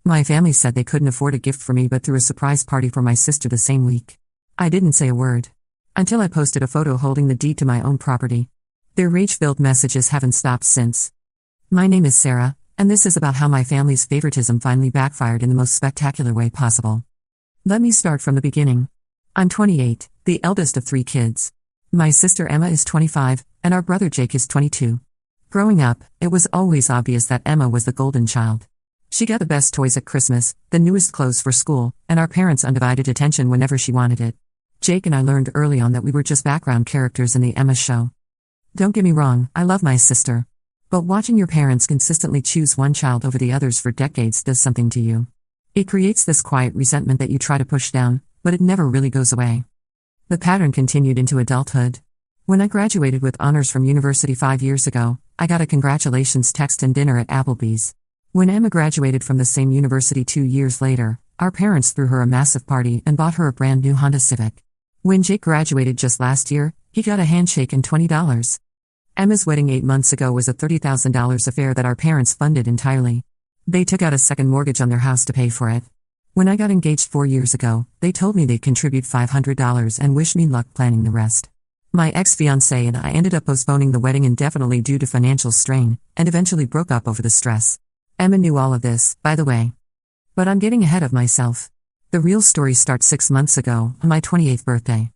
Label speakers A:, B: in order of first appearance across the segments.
A: My family said they couldn't afford a gift for me but threw a surprise party for my sister the same week. I didn't say a word. Until I posted a photo holding the deed to my own property. Their rage-filled messages haven't stopped since. My name is Sarah, and this is about how my family's favoritism finally backfired in the most spectacular way possible. Let me start from the beginning. I'm 28, the eldest of 3 kids. My sister Emma is 25, and our brother Jake is 22. Growing up, it was always obvious that Emma was the golden child. She got the best toys at Christmas, the newest clothes for school, and our parents' undivided attention whenever she wanted it. Jake and I learned early on that we were just background characters in the Emma show. Don't get me wrong, I love my sister. But watching your parents consistently choose one child over the others for decades does something to you. It creates this quiet resentment that you try to push down, but it never really goes away. The pattern continued into adulthood. When I graduated with honors from university 5 years ago, I got a congratulations text and dinner at Applebee's. When Emma graduated from the same university 2 years later, our parents threw her a massive party and bought her a brand new Honda Civic. When Jake graduated just last year, he got a handshake and $20. Emma's wedding 8 months ago was a $30,000 affair that our parents funded entirely. They took out a second mortgage on their house to pay for it. When I got engaged 4 years ago, they told me they'd contribute $500 and wish me luck planning the rest. My ex-fiancé and I ended up postponing the wedding indefinitely due to financial strain, and eventually broke up over the stress. Emma knew all of this, by the way. But I'm getting ahead of myself. The real story starts 6 months ago, on my 28th birthday.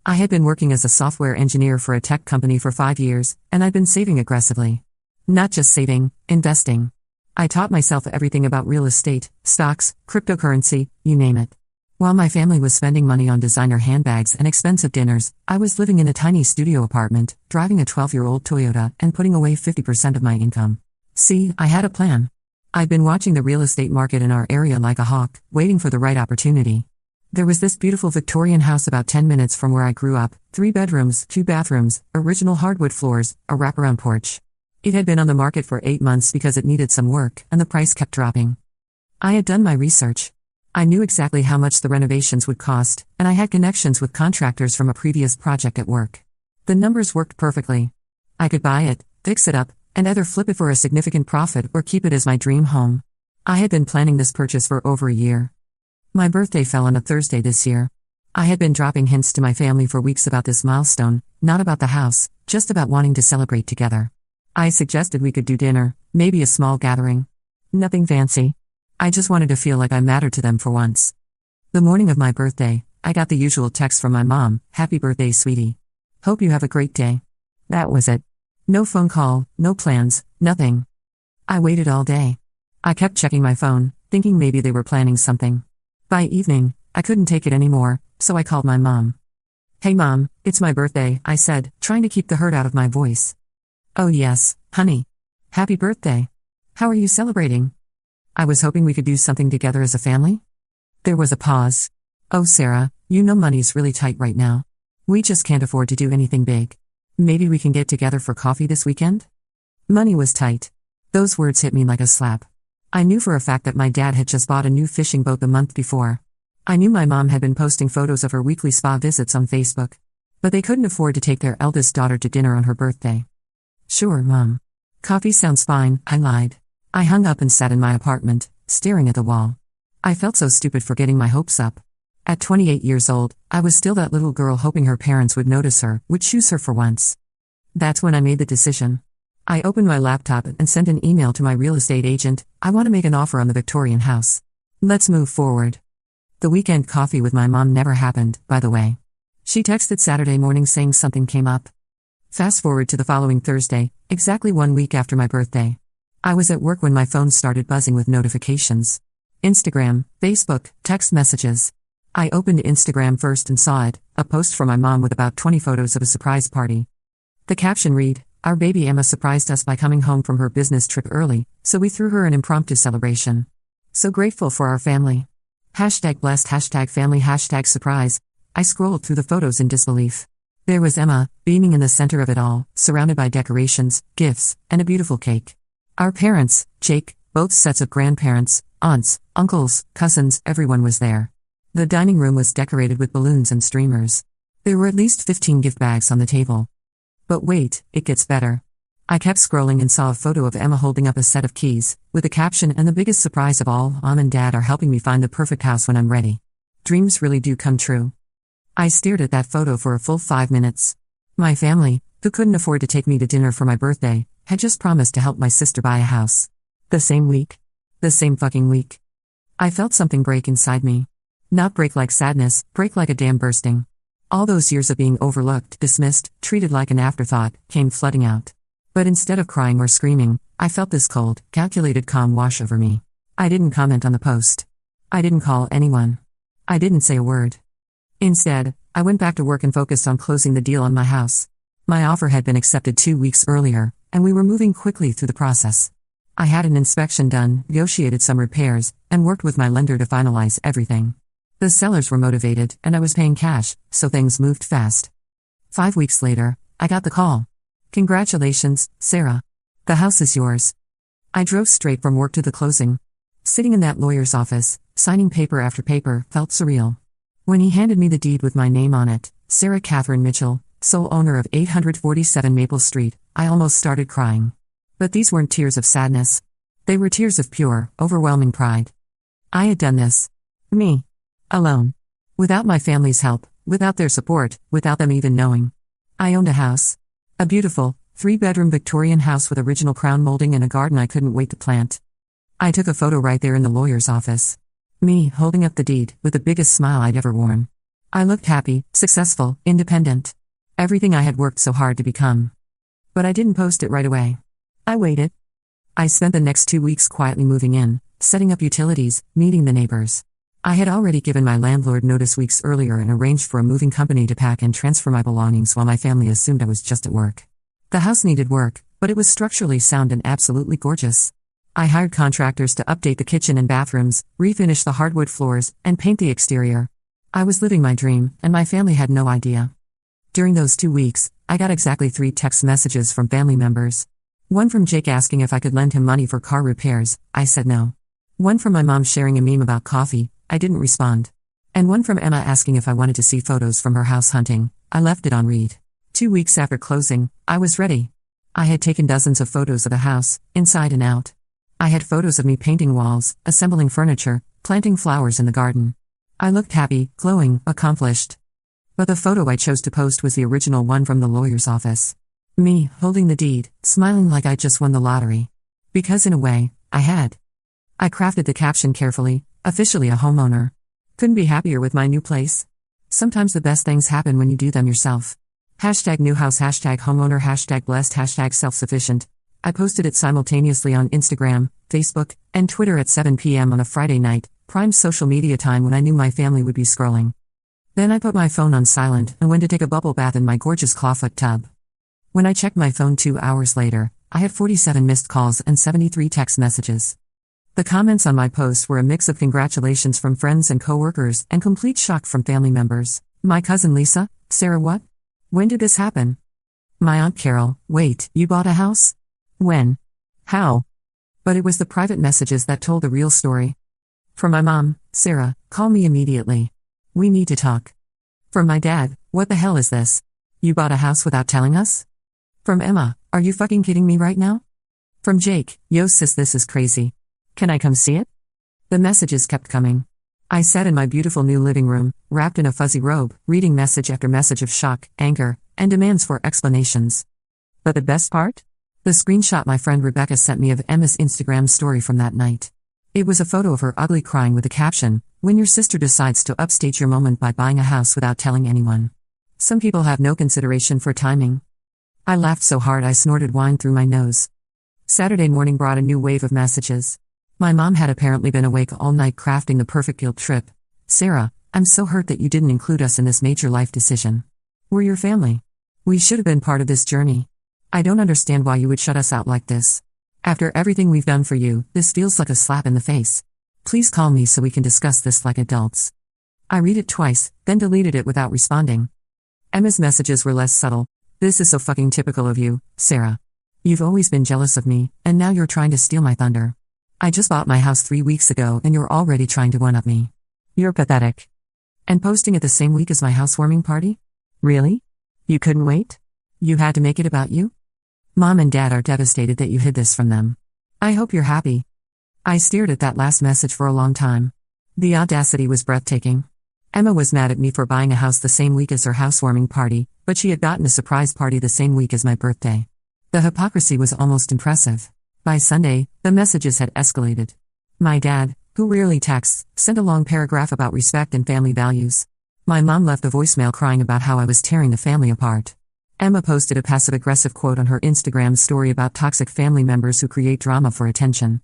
A: I had been working as a software engineer for a tech company for 5 years, and I'd been saving aggressively. Not just saving, investing. I taught myself everything about real estate, stocks, cryptocurrency, you name it. While my family was spending money on designer handbags and expensive dinners, I was living in a tiny studio apartment, driving a 12-year-old Toyota, and putting away 50% of my income. See, I had a plan. I'd been watching the real estate market in our area like a hawk, waiting for the right opportunity. There was this beautiful Victorian house about 10 minutes from where I grew up, 3 bedrooms, 2 bathrooms, original hardwood floors, a wraparound porch. It had been on the market for 8 months because it needed some work, and the price kept dropping. I had done my research. I knew exactly how much the renovations would cost, and I had connections with contractors from a previous project at work. The numbers worked perfectly. I could buy it, fix it up, and either flip it for a significant profit or keep it as my dream home. I had been planning this purchase for over a year. My birthday fell on a Thursday this year. I had been dropping hints to my family for weeks about this milestone, not about the house, just about wanting to celebrate together. I suggested we could do dinner, maybe a small gathering. Nothing fancy. I just wanted to feel like I mattered to them for once. The morning of my birthday, I got the usual text from my mom, "Happy birthday, sweetie. Hope you have a great day." That was it. No phone call, no plans, nothing. I waited all day. I kept checking my phone, thinking maybe they were planning something. By evening, I couldn't take it anymore, so I called my mom. "Hey mom, it's my birthday," I said, trying to keep the hurt out of my voice. "Oh yes, honey. Happy birthday. How are you celebrating?" "I was hoping we could do something together as a family." There was a pause. "Oh Sarah, you know money's really tight right now. We just can't afford to do anything big. Maybe we can get together for coffee this weekend?" Money was tight. Those words hit me like a slap. I knew for a fact that my dad had just bought a new fishing boat the month before. I knew my mom had been posting photos of her weekly spa visits on Facebook. But they couldn't afford to take their eldest daughter to dinner on her birthday. "Sure, Mom. Coffee sounds fine," I lied. I hung up and sat in my apartment, staring at the wall. I felt so stupid for getting my hopes up. At 28 years old, I was still that little girl hoping her parents would notice her, would choose her for once. That's when I made the decision. I opened my laptop and sent an email to my real estate agent. "I want to make an offer on the Victorian house. Let's move forward." The weekend coffee with my mom never happened, by the way. She texted Saturday morning saying something came up. Fast forward to the following Thursday, exactly 1 week after my birthday. I was at work when my phone started buzzing with notifications. Instagram, Facebook, text messages. I opened Instagram first and saw it, a post from my mom with about 20 photos of a surprise party. The caption read, "Our baby Emma surprised us by coming home from her business trip early, so we threw her an impromptu celebration. So grateful for our family. #blessed, #family, #surprise. I scrolled through the photos in disbelief. There was Emma, beaming in the center of it all, surrounded by decorations, gifts, and a beautiful cake. Our parents, Jake, both sets of grandparents, aunts, uncles, cousins, everyone was there. The dining room was decorated with balloons and streamers. There were at least 15 gift bags on the table. But wait, it gets better. I kept scrolling and saw a photo of Emma holding up a set of keys, with a caption and the biggest surprise of all, Mom and Dad are helping me find the perfect house when I'm ready. Dreams really do come true. I stared at that photo for a full 5 minutes. My family, who couldn't afford to take me to dinner for my birthday, had just promised to help my sister buy a house. The same week. The same fucking week. I felt something break inside me. Not break like sadness, break like a dam bursting. All those years of being overlooked, dismissed, treated like an afterthought, came flooding out. But instead of crying or screaming, I felt this cold, calculated calm wash over me. I didn't comment on the post. I didn't call anyone. I didn't say a word. Instead, I went back to work and focused on closing the deal on my house. My offer had been accepted 2 weeks earlier, and we were moving quickly through the process. I had an inspection done, negotiated some repairs, and worked with my lender to finalize everything. The sellers were motivated, and I was paying cash, so things moved fast. 5 weeks later, I got the call. Congratulations, Sarah. The house is yours. I drove straight from work to the closing. Sitting in that lawyer's office, signing paper after paper, felt surreal. When he handed me the deed with my name on it, Sarah Catherine Mitchell, sole owner of 847 Maple Street, I almost started crying. But these weren't tears of sadness. They were tears of pure, overwhelming pride. I had done this. Me. Alone. Without my family's help, without their support, without them even knowing. I owned a house. A beautiful, 3-bedroom Victorian house with original crown molding and a garden I couldn't wait to plant. I took a photo right there in the lawyer's office. Me, holding up the deed, with the biggest smile I'd ever worn. I looked happy, successful, independent. Everything I had worked so hard to become. But I didn't post it right away. I waited. I spent the next 2 weeks quietly moving in, setting up utilities, meeting the neighbors. I had already given my landlord notice weeks earlier and arranged for a moving company to pack and transfer my belongings while my family assumed I was just at work. The house needed work, but it was structurally sound and absolutely gorgeous. I hired contractors to update the kitchen and bathrooms, refinish the hardwood floors, and paint the exterior. I was living my dream, and my family had no idea. During those 2 weeks, I got exactly 3 text messages from family members. One from Jake asking if I could lend him money for car repairs. I said no. One from my mom sharing a meme about coffee. I didn't respond. And one from Emma asking if I wanted to see photos from her house hunting. I left it on read. 2 weeks after closing, I was ready. I had taken dozens of photos of the house, inside and out. I had photos of me painting walls, assembling furniture, planting flowers in the garden. I looked happy, glowing, accomplished. But the photo I chose to post was the original one from the lawyer's office. Me, holding the deed, smiling like I just won the lottery. Because in a way, I had. I crafted the caption carefully, officially a homeowner. Couldn't be happier with my new place. Sometimes the best things happen when you do them yourself. #new house, #homeowner, #blessed, #self-sufficient. I posted it simultaneously on Instagram, Facebook, and Twitter at 7 p.m. on a Friday night, prime social media time when I knew my family would be scrolling. Then I put my phone on silent and went to take a bubble bath in my gorgeous clawfoot tub. When I checked my phone 2 hours later, I had 47 missed calls and 73 text messages. The comments on my post were a mix of congratulations from friends and coworkers and complete shock from family members. My cousin Lisa, Sarah what? When did this happen? My Aunt Carol, wait, you bought a house? When? How? But it was the private messages that told the real story. From my mom, Sarah, call me immediately. We need to talk. From my dad, what the hell is this? You bought a house without telling us? From Emma, are you fucking kidding me right now? From Jake, yo sis this is crazy. Can I come see it? The messages kept coming. I sat in my beautiful new living room, wrapped in a fuzzy robe, reading message after message of shock, anger, and demands for explanations. But the best part? The screenshot my friend Rebecca sent me of Emma's Instagram story from that night. It was a photo of her ugly crying with a caption, "When your sister decides to upstage your moment by buying a house without telling anyone." Some people have no consideration for timing. I laughed so hard I snorted wine through my nose. Saturday morning brought a new wave of messages. My mom had apparently been awake all night crafting the perfect guilt trip. "Sarah, I'm so hurt that you didn't include us in this major life decision. We're your family. We should have been part of this journey. I don't understand why you would shut us out like this. After everything we've done for you, this feels like a slap in the face. Please call me so we can discuss this like adults." I read it twice, then deleted it without responding. Emma's messages were less subtle. "This is so fucking typical of you, Sarah. You've always been jealous of me, and now you're trying to steal my thunder. I just bought my house 3 weeks ago and you're already trying to one-up me. You're pathetic." And posting it the same week as my housewarming party? Really? You couldn't wait? You had to make it about you? Mom and Dad are devastated that you hid this from them. I hope you're happy. I stared at that last message for a long time. The audacity was breathtaking. Emma was mad at me for buying a house the same week as her housewarming party, but she had gotten a surprise party the same week as my birthday. The hypocrisy was almost impressive. By Sunday, the messages had escalated. My dad, who rarely texts, sent a long paragraph about respect and family values. My mom left a voicemail crying about how I was tearing the family apart. Emma posted a passive-aggressive quote on her Instagram story about toxic family members who create drama for attention.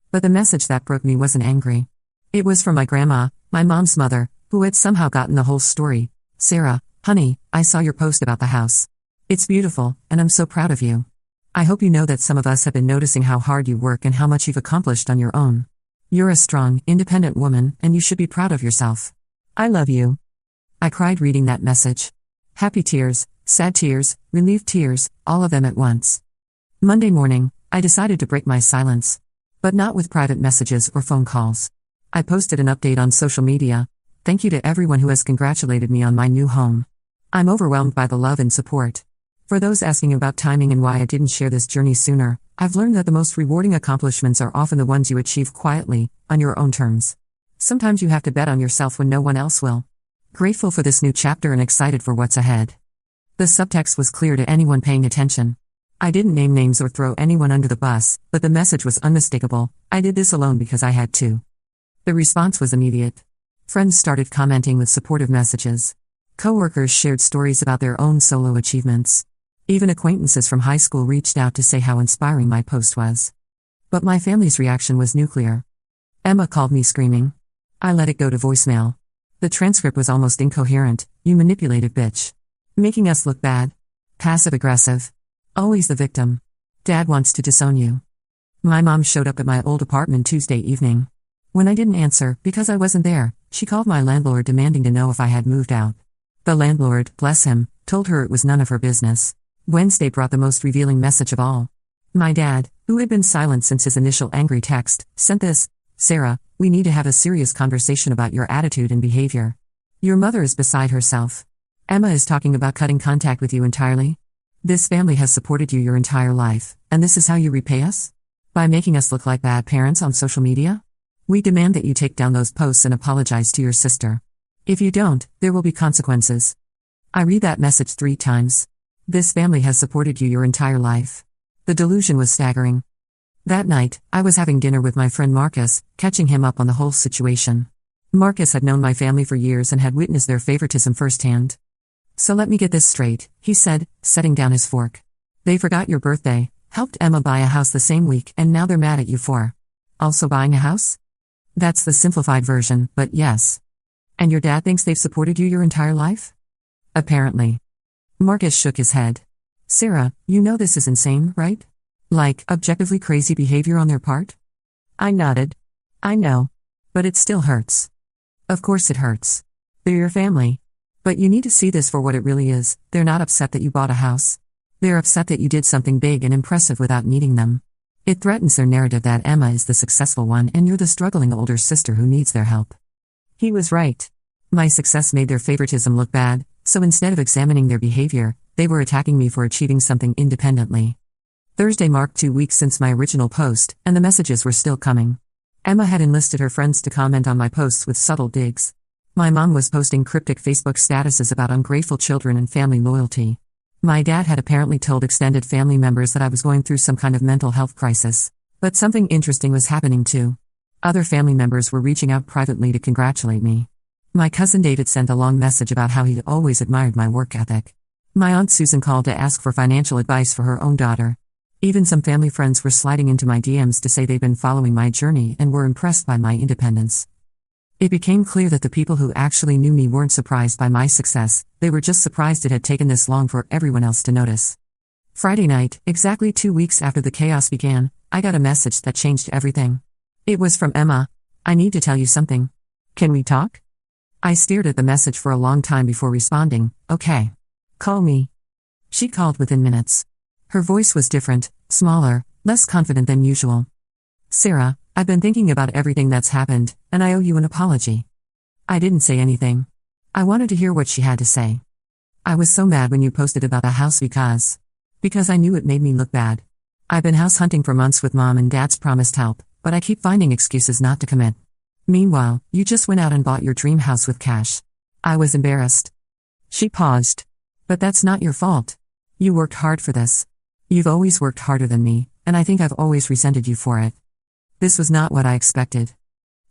A: But the message that broke me wasn't angry. It was from my grandma, my mom's mother, who had somehow gotten the whole story. Sarah, honey, I saw your post about the house. It's beautiful, and I'm so proud of you. I hope you know that some of us have been noticing how hard you work and how much you've accomplished on your own. You're a strong, independent woman, and you should be proud of yourself. I love you. I cried reading that message. Happy tears, sad tears, relieved tears, all of them at once. Monday morning, I decided to break my silence. But not with private messages or phone calls. I posted an update on social media. Thank you to everyone who has congratulated me on my new home. I'm overwhelmed by the love and support. For those asking about timing and why I didn't share this journey sooner, I've learned that the most rewarding accomplishments are often the ones you achieve quietly, on your own terms. Sometimes you have to bet on yourself when no one else will. Grateful for this new chapter and excited for what's ahead. The subtext was clear to anyone paying attention. I didn't name names or throw anyone under the bus, but the message was unmistakable. I did this alone because I had to. The response was immediate. Friends started commenting with supportive messages. Coworkers shared stories about their own solo achievements. Even acquaintances from high school reached out to say how inspiring my post was. But my family's reaction was nuclear. Emma called me screaming. I let it go to voicemail. The transcript was almost incoherent. You manipulative bitch. Making us look bad. Passive-aggressive. Always the victim. Dad wants to disown you. My mom showed up at my old apartment Tuesday evening. When I didn't answer, because I wasn't there, she called my landlord demanding to know if I had moved out. The landlord, bless him, told her it was none of her business. Wednesday brought the most revealing message of all. My dad, who had been silent since his initial angry text, sent this. Sarah, we need to have a serious conversation about your attitude and behavior. Your mother is beside herself. Emma is talking about cutting contact with you entirely. This family has supported you your entire life, and this is how you repay us? By making us look like bad parents on social media? We demand that you take down those posts and apologize to your sister. If you don't, there will be consequences. I read that message 3 times. This family has supported you your entire life. The delusion was staggering. That night, I was having dinner with my friend Marcus, catching him up on the whole situation. Marcus had known my family for years and had witnessed their favoritism firsthand. So let me get this straight, he said, setting down his fork. They forgot your birthday, helped Emma buy a house the same week, and now they're mad at you for also buying a house? That's the simplified version, but yes. And your dad thinks they've supported you your entire life? Apparently. Marcus shook his head. Sarah, you know this is insane, right? Like, objectively crazy behavior on their part? I nodded. I know. But it still hurts. Of course it hurts. They're your family. But you need to see this for what it really is. They're not upset that you bought a house. They're upset that you did something big and impressive without needing them. It threatens their narrative that Emma is the successful one and you're the struggling older sister who needs their help. He was right. My success made their favoritism look bad, so instead of examining their behavior, they were attacking me for achieving something independently. Thursday marked 2 weeks since my original post, and the messages were still coming. Emma had enlisted her friends to comment on my posts with subtle digs. My mom was posting cryptic Facebook statuses about ungrateful children and family loyalty. My dad had apparently told extended family members that I was going through some kind of mental health crisis. But something interesting was happening too. Other family members were reaching out privately to congratulate me. My cousin David sent a long message about how he'd always admired my work ethic. My aunt Susan called to ask for financial advice for her own daughter. Even some family friends were sliding into my DMs to say they'd been following my journey and were impressed by my independence. It became clear that the people who actually knew me weren't surprised by my success, they were just surprised it had taken this long for everyone else to notice. Friday night, exactly 2 weeks after the chaos began, I got a message that changed everything. It was from Emma. I need to tell you something. Can we talk? I stared at the message for a long time before responding, okay. Call me. She called within minutes. Her voice was different, smaller, less confident than usual. Sarah, I've been thinking about everything that's happened, and I owe you an apology. I didn't say anything. I wanted to hear what she had to say. I was so mad when you posted about the house because Because I knew it made me look bad. I've been house hunting for months with Mom and Dad's promised help, but I keep finding excuses not to commit. Meanwhile, you just went out and bought your dream house with cash. I was embarrassed. She paused. But that's not your fault. You worked hard for this. You've always worked harder than me, and I think I've always resented you for it. This was not what I expected.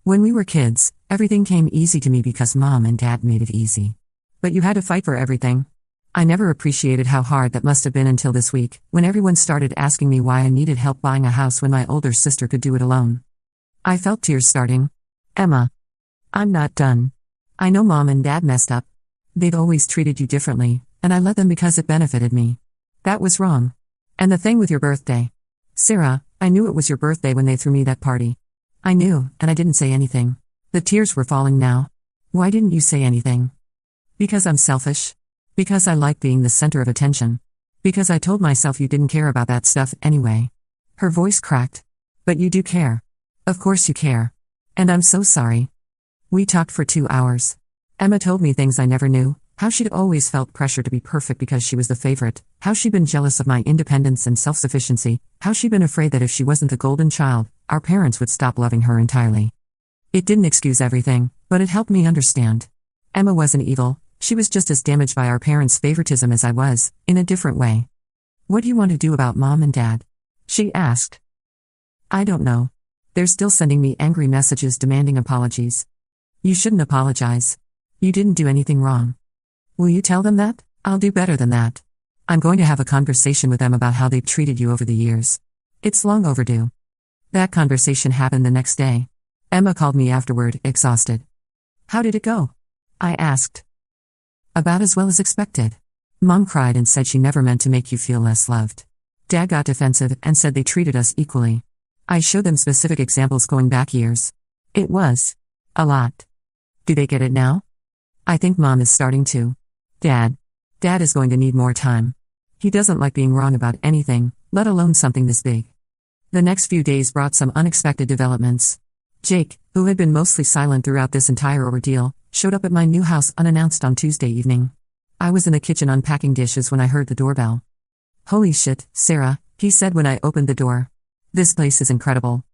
A: When we were kids, everything came easy to me because Mom and Dad made it easy. But you had to fight for everything. I never appreciated how hard that must have been until this week, when everyone started asking me why I needed help buying a house when my older sister could do it alone. I felt tears starting. Emma. I'm not done. I know Mom and Dad messed up. They've always treated you differently, and I let them because it benefited me. That was wrong. And the thing with your birthday. Sarah, I knew it was your birthday when they threw me that party. I knew, and I didn't say anything. The tears were falling now. Why didn't you say anything? Because I'm selfish. Because I like being the center of attention. Because I told myself you didn't care about that stuff anyway. Her voice cracked. But you do care. Of course you care. And I'm so sorry. We talked for 2 hours. Emma told me things I never knew, how she'd always felt pressure to be perfect because she was the favorite, how she'd been jealous of my independence and self-sufficiency, how she'd been afraid that if she wasn't the golden child, our parents would stop loving her entirely. It didn't excuse everything, but it helped me understand. Emma wasn't evil, she was just as damaged by our parents' favoritism as I was, in a different way. What do you want to do about Mom and Dad? She asked. I don't know. They're still sending me angry messages demanding apologies. You shouldn't apologize. You didn't do anything wrong. Will you tell them that? I'll do better than that. I'm going to have a conversation with them about how they've treated you over the years. It's long overdue. That conversation happened the next day. Emma called me afterward, exhausted. How did it go? I asked. About as well as expected. Mom cried and said she never meant to make you feel less loved. Dad got defensive and said they treated us equally. I showed them specific examples going back years. It was a lot. Do they get it now? I think Mom is starting to. Dad is going to need more time. He doesn't like being wrong about anything, let alone something this big. The next few days brought some unexpected developments. Jake, who had been mostly silent throughout this entire ordeal, showed up at my new house unannounced on Tuesday evening. I was in the kitchen unpacking dishes when I heard the doorbell. Holy shit, Sarah, he said when I opened the door. This place is incredible.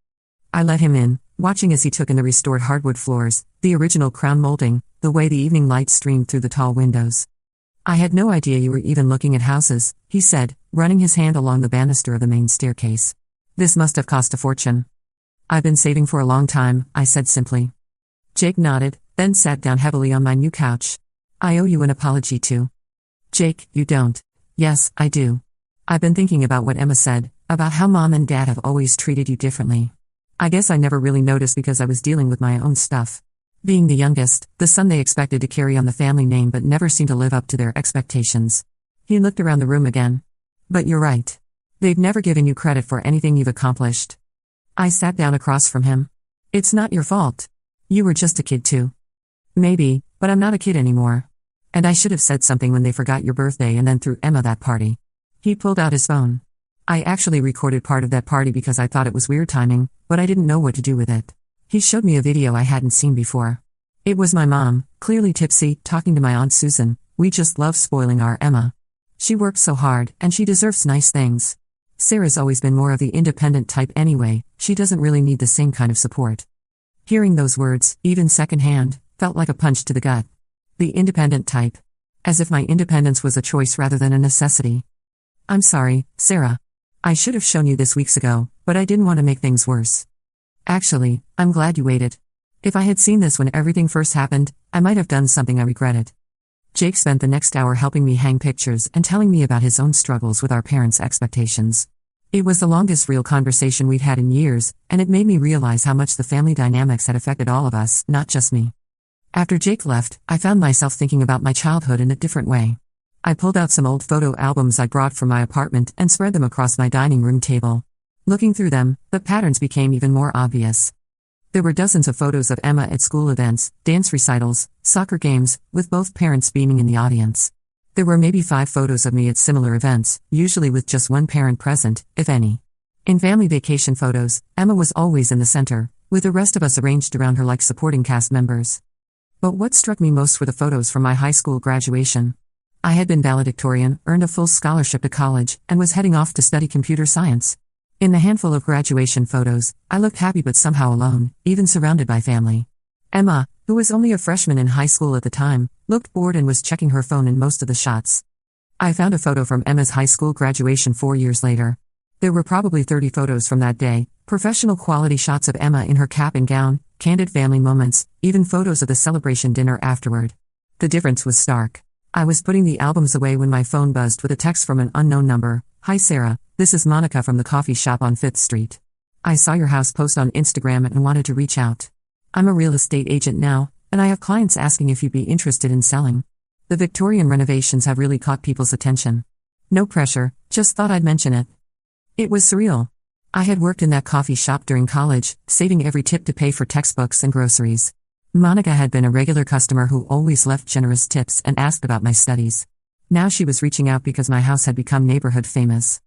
A: I let him in, watching as he took in the restored hardwood floors, the original crown molding, the way the evening light streamed through the tall windows. I had no idea you were even looking at houses, he said, running his hand along the banister of the main staircase. This must have cost a fortune. I've been saving for a long time, I said simply. Jake nodded, then sat down heavily on my new couch. I owe you an apology too. Jake, you don't. Yes, I do. I've been thinking about what Emma said, about how Mom and Dad have always treated you differently. I guess I never really noticed because I was dealing with my own stuff. Being the youngest, the son they expected to carry on the family name but never seemed to live up to their expectations. He looked around the room again. But you're right. They've never given you credit for anything you've accomplished. I sat down across from him. It's not your fault. You were just a kid too. Maybe, but I'm not a kid anymore. And I should have said something when they forgot your birthday and then threw Emma that party. He pulled out his phone. I actually recorded part of that party because I thought it was weird timing, but I didn't know what to do with it. He showed me a video I hadn't seen before. It was my mom, clearly tipsy, talking to my Aunt Susan. We just love spoiling our Emma. She works so hard, and she deserves nice things. Sarah's always been more of the independent type anyway, she doesn't really need the same kind of support. Hearing those words, even secondhand, felt like a punch to the gut. The independent type. As if my independence was a choice rather than a necessity. I'm sorry, Sarah. I should have shown you this weeks ago, but I didn't want to make things worse. Actually, I'm glad you waited. If I had seen this when everything first happened, I might have done something I regretted. Jake spent the next hour helping me hang pictures and telling me about his own struggles with our parents' expectations. It was the longest real conversation we'd had in years, and it made me realize how much the family dynamics had affected all of us, not just me. After Jake left, I found myself thinking about my childhood in a different way. I pulled out some old photo albums I brought from my apartment and spread them across my dining room table. Looking through them, the patterns became even more obvious. There were dozens of photos of Emma at school events, dance recitals, soccer games, with both parents beaming in the audience. There were maybe 5 photos of me at similar events, usually with just one parent present, if any. In family vacation photos, Emma was always in the center, with the rest of us arranged around her like supporting cast members. But what struck me most were the photos from my high school graduation. I had been valedictorian, earned a full scholarship to college, and was heading off to study computer science. In the handful of graduation photos, I looked happy but somehow alone, even surrounded by family. Emma, who was only a freshman in high school at the time, looked bored and was checking her phone in most of the shots. I found a photo from Emma's high school graduation 4 years later. There were probably 30 photos from that day, professional quality shots of Emma in her cap and gown, candid family moments, even photos of the celebration dinner afterward. The difference was stark. I was putting the albums away when my phone buzzed with a text from an unknown number. "Hi Sarah, this is Monica from the coffee shop on 5th Street. I saw your house post on Instagram and wanted to reach out. I'm a real estate agent now, and I have clients asking if you'd be interested in selling. The Victorian renovations have really caught people's attention. No pressure, just thought I'd mention it." It was surreal. I had worked in that coffee shop during college, saving every tip to pay for textbooks and groceries. Monica had been a regular customer who always left generous tips and asked about my studies. Now she was reaching out because my house had become neighborhood famous.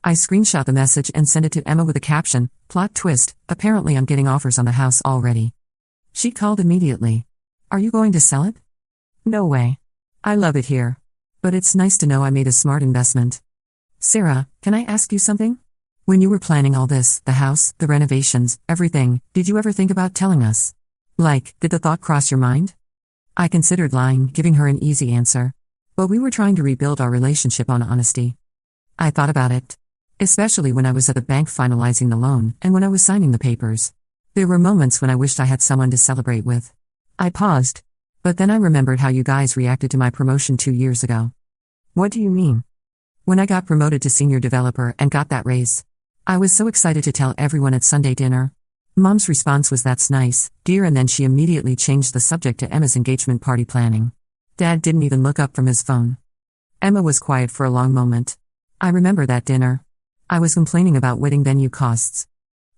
A: I screenshot the message and sent it to Emma with a caption, "Plot twist, apparently I'm getting offers on the house already." She called immediately. "Are you going to sell it?" "No way. I love it here. But it's nice to know I made a smart investment." "Sarah, can I ask you something? When you were planning all this, the house, the renovations, everything, did you ever think about telling us? Like, did the thought cross your mind?" I considered lying, giving her an easy answer. But we were trying to rebuild our relationship on honesty. I thought about it. Especially when I was at the bank finalizing the loan, and when I was signing the papers. There were moments when I wished I had someone to celebrate with. I paused. But then I remembered how you guys reacted to my promotion 2 years ago. "What do you mean?" "When I got promoted to senior developer and got that raise. I was so excited to tell everyone at Sunday dinner. Mom's response was, 'That's nice, dear,' and then she immediately changed the subject to Emma's engagement party planning. Dad didn't even look up from his phone." Emma was quiet for a long moment. "I remember that dinner. I was complaining about wedding venue costs."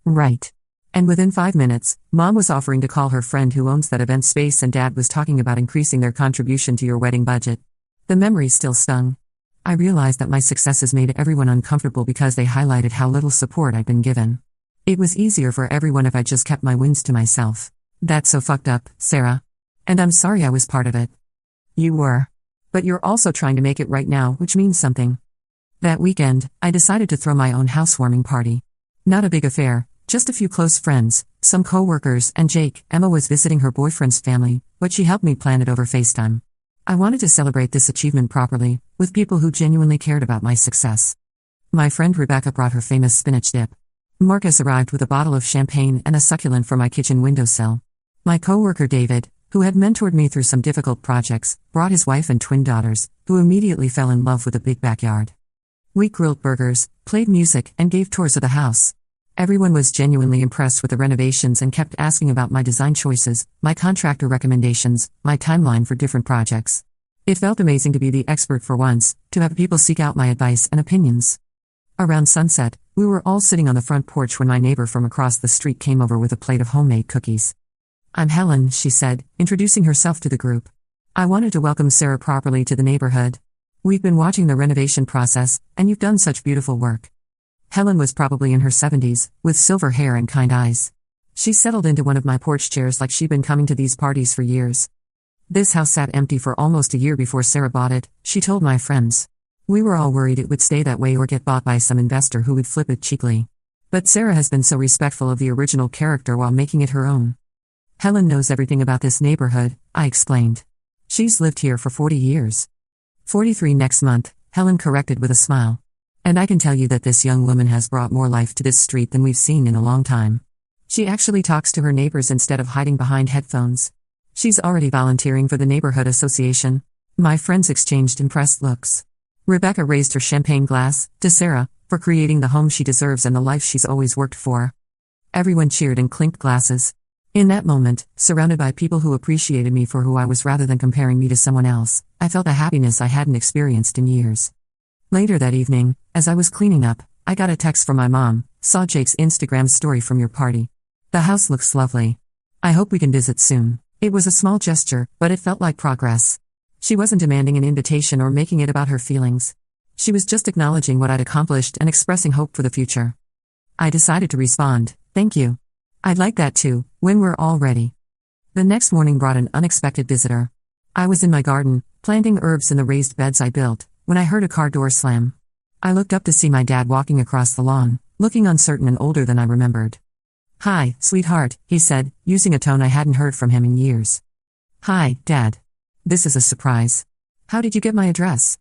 A: "Right. And within 5 minutes, Mom was offering to call her friend who owns that event space and Dad was talking about increasing their contribution to your wedding budget." The memory still stung. I realized that my successes made everyone uncomfortable because they highlighted how little support I'd been given. It was easier for everyone if I just kept my wins to myself. "That's so fucked up, Sarah. And I'm sorry I was part of it." "You were. But you're also trying to make it right now, which means something." That weekend, I decided to throw my own housewarming party. Not a big affair, just a few close friends, some co-workers, and Jake. Emma was visiting her boyfriend's family, but she helped me plan it over FaceTime. I wanted to celebrate this achievement properly, with people who genuinely cared about my success. My friend Rebecca brought her famous spinach dip. Marcus arrived with a bottle of champagne and a succulent for my kitchen windowsill. My co-worker David, who had mentored me through some difficult projects, brought his wife and twin daughters, who immediately fell in love with a big backyard. We grilled burgers, played music, and gave tours of the house. Everyone was genuinely impressed with the renovations and kept asking about my design choices, my contractor recommendations, my timeline for different projects. It felt amazing to be the expert for once, to have people seek out my advice and opinions. Around sunset, we were all sitting on the front porch when my neighbor from across the street came over with a plate of homemade cookies. "I'm Helen," she said, introducing herself to the group. "I wanted to welcome Sarah properly to the neighborhood. We've been watching the renovation process, and you've done such beautiful work." Helen was probably in her 70s, with silver hair and kind eyes. She settled into one of my porch chairs like she'd been coming to these parties for years. "This house sat empty for almost a year before Sarah bought it," she told my friends. "We were all worried it would stay that way or get bought by some investor who would flip it cheaply. But Sarah has been so respectful of the original character while making it her own." "Helen knows everything about this neighborhood," I explained. "She's lived here for 40 years. 43 next month," Helen corrected with a smile. "And I can tell you that this young woman has brought more life to this street than we've seen in a long time. She actually talks to her neighbors instead of hiding behind headphones. She's already volunteering for the neighborhood association." My friends exchanged impressed looks. Rebecca raised her champagne glass, to Sarah, for creating the home she deserves and the life she's always worked for. Everyone cheered and clinked glasses. In that moment, surrounded by people who appreciated me for who I was rather than comparing me to someone else, I felt a happiness I hadn't experienced in years. Later that evening, as I was cleaning up, I got a text from my mom. "Saw Jake's Instagram story from your party. The house looks lovely. I hope we can visit soon." It was a small gesture, but it felt like progress. She wasn't demanding an invitation or making it about her feelings. She was just acknowledging what I'd accomplished and expressing hope for the future. I decided to respond, "Thank you. I'd like that too, when we're all ready." The next morning brought an unexpected visitor. I was in my garden, planting herbs in the raised beds I built, when I heard a car door slam. I looked up to see my dad walking across the lawn, looking uncertain and older than I remembered. "Hi, sweetheart," he said, using a tone I hadn't heard from him in years. "Hi, Dad. This is a surprise. How did you get my address?"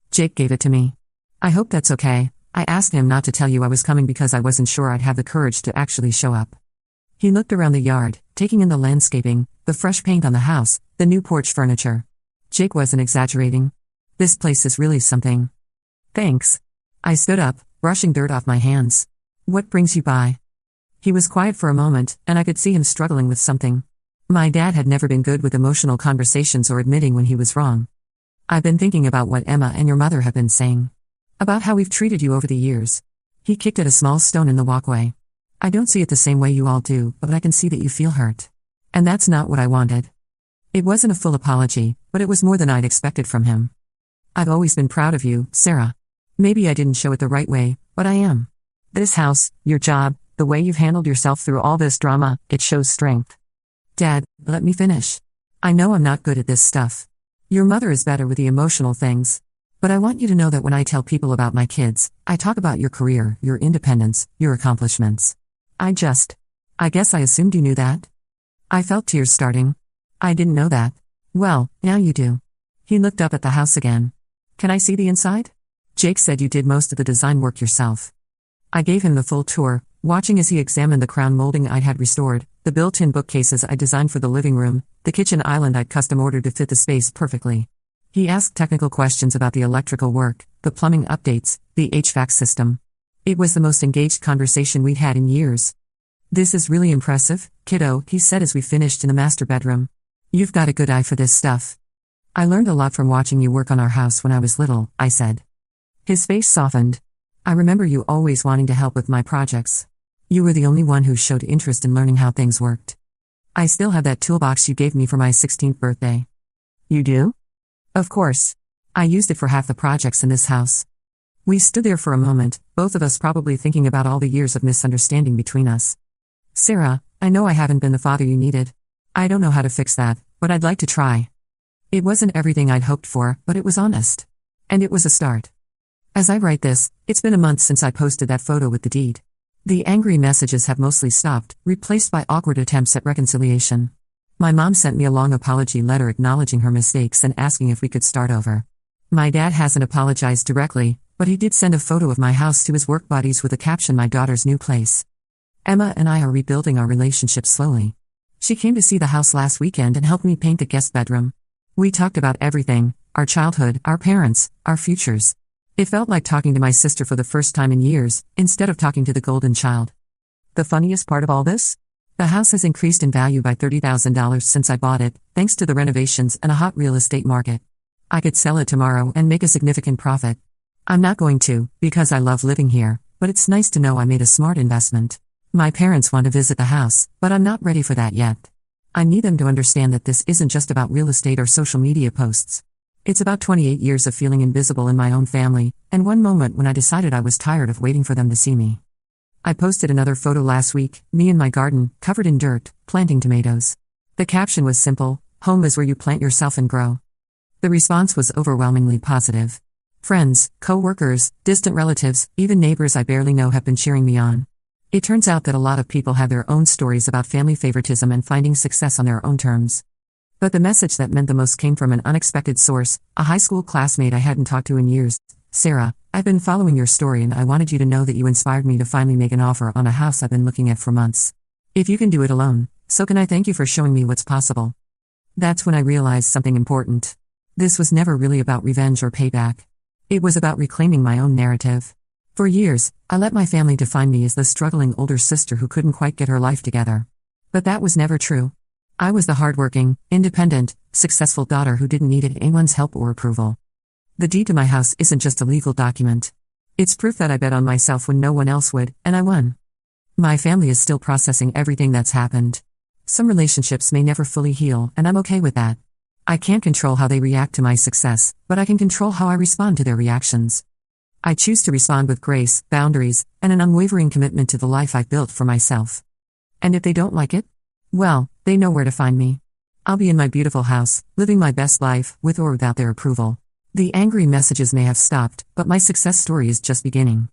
A: "Jake gave it to me." "I hope that's okay. I asked him not to tell you I was coming because I wasn't sure I'd have the courage to actually show up." He looked around the yard, taking in the landscaping, the fresh paint on the house, the new porch furniture. Jake wasn't exaggerating. "This place is really something." "Thanks." I stood up, brushing dirt off my hands. "What brings you by?" He was quiet for a moment, and I could see him struggling with something. My dad had never been good with emotional conversations or admitting when he was wrong. "I've been thinking about what Emma and your mother have been saying. About how we've treated you over the years." He kicked at a small stone in the walkway. "I don't see it the same way you all do, but I can see that you feel hurt. And that's not what I wanted." It wasn't a full apology, but it was more than I'd expected from him. "I've always been proud of you, Sarah. Maybe I didn't show it the right way, but I am. This house, your job, the way you've handled yourself through all this drama, it shows strength." "Dad, let me finish. I know I'm not good at this stuff. Your mother is better with the emotional things. But I want you to know that when I tell people about my kids, I talk about your career, your independence, your accomplishments. I guess I assumed you knew that." I felt tears starting. "I didn't know that." "Well, now you do." He looked up at the house again. "Can I see the inside?" "Jake said you did most of the design work yourself." I gave him the full tour, watching as he examined the crown molding I'd had restored, the built-in bookcases I designed for the living room, the kitchen island I'd custom-ordered to fit the space perfectly. He asked technical questions about the electrical work, the plumbing updates, the HVAC system. It was the most engaged conversation we'd had in years. "This is really impressive, kiddo," he said as we finished in the master bedroom. "You've got a good eye for this stuff." "I learned a lot from watching you work on our house when I was little," I said. His face softened. "I remember you always wanting to help with my projects. You were the only one who showed interest in learning how things worked. I still have that toolbox you gave me for my 16th birthday." "You do?" "Of course. I used it for half the projects in this house." We stood there for a moment, both of us probably thinking about all the years of misunderstanding between us. "Sarah, I know I haven't been the father you needed. I don't know how to fix that, but I'd like to try." It wasn't everything I'd hoped for, but it was honest. And it was a start. As I write this, it's been a month since I posted that photo with the deed. The angry messages have mostly stopped, replaced by awkward attempts at reconciliation. My mom sent me a long apology letter acknowledging her mistakes and asking if we could start over. My dad hasn't apologized directly, but he did send a photo of my house to his work buddies with the caption "My daughter's new place." Emma and I are rebuilding our relationship slowly. She came to see the house last weekend and helped me paint the guest bedroom. We talked about everything, our childhood, our parents, our futures. It felt like talking to my sister for the first time in years, instead of talking to the golden child. The funniest part of all this? The house has increased in value by $30,000 since I bought it, thanks to the renovations and a hot real estate market. I could sell it tomorrow and make a significant profit. I'm not going to, because I love living here, but it's nice to know I made a smart investment. My parents want to visit the house, but I'm not ready for that yet. I need them to understand that this isn't just about real estate or social media posts. It's about 28 years of feeling invisible in my own family, and one moment when I decided I was tired of waiting for them to see me. I posted another photo last week, me in my garden, covered in dirt, planting tomatoes. The caption was simple: "Home is where you plant yourself and grow." The response was overwhelmingly positive. Friends, co-workers, distant relatives, even neighbors I barely know have been cheering me on. It turns out that a lot of people have their own stories about family favoritism and finding success on their own terms. But the message that meant the most came from an unexpected source, a high school classmate I hadn't talked to in years. "Sarah, I've been following your story and I wanted you to know that you inspired me to finally make an offer on a house I've been looking at for months. If you can do it alone, so can I. Thank you for showing me what's possible." That's when I realized something important. This was never really about revenge or payback. It was about reclaiming my own narrative. For years, I let my family define me as the struggling older sister who couldn't quite get her life together. But that was never true. I was the hardworking, independent, successful daughter who didn't need anyone's help or approval. The deed to my house isn't just a legal document. It's proof that I bet on myself when no one else would, and I won. My family is still processing everything that's happened. Some relationships may never fully heal, and I'm okay with that. I can't control how they react to my success, but I can control how I respond to their reactions. I choose to respond with grace, boundaries, and an unwavering commitment to the life I've built for myself. And if they don't like it? Well, they know where to find me. I'll be in my beautiful house, living my best life, with or without their approval. The angry messages may have stopped, but my success story is just beginning.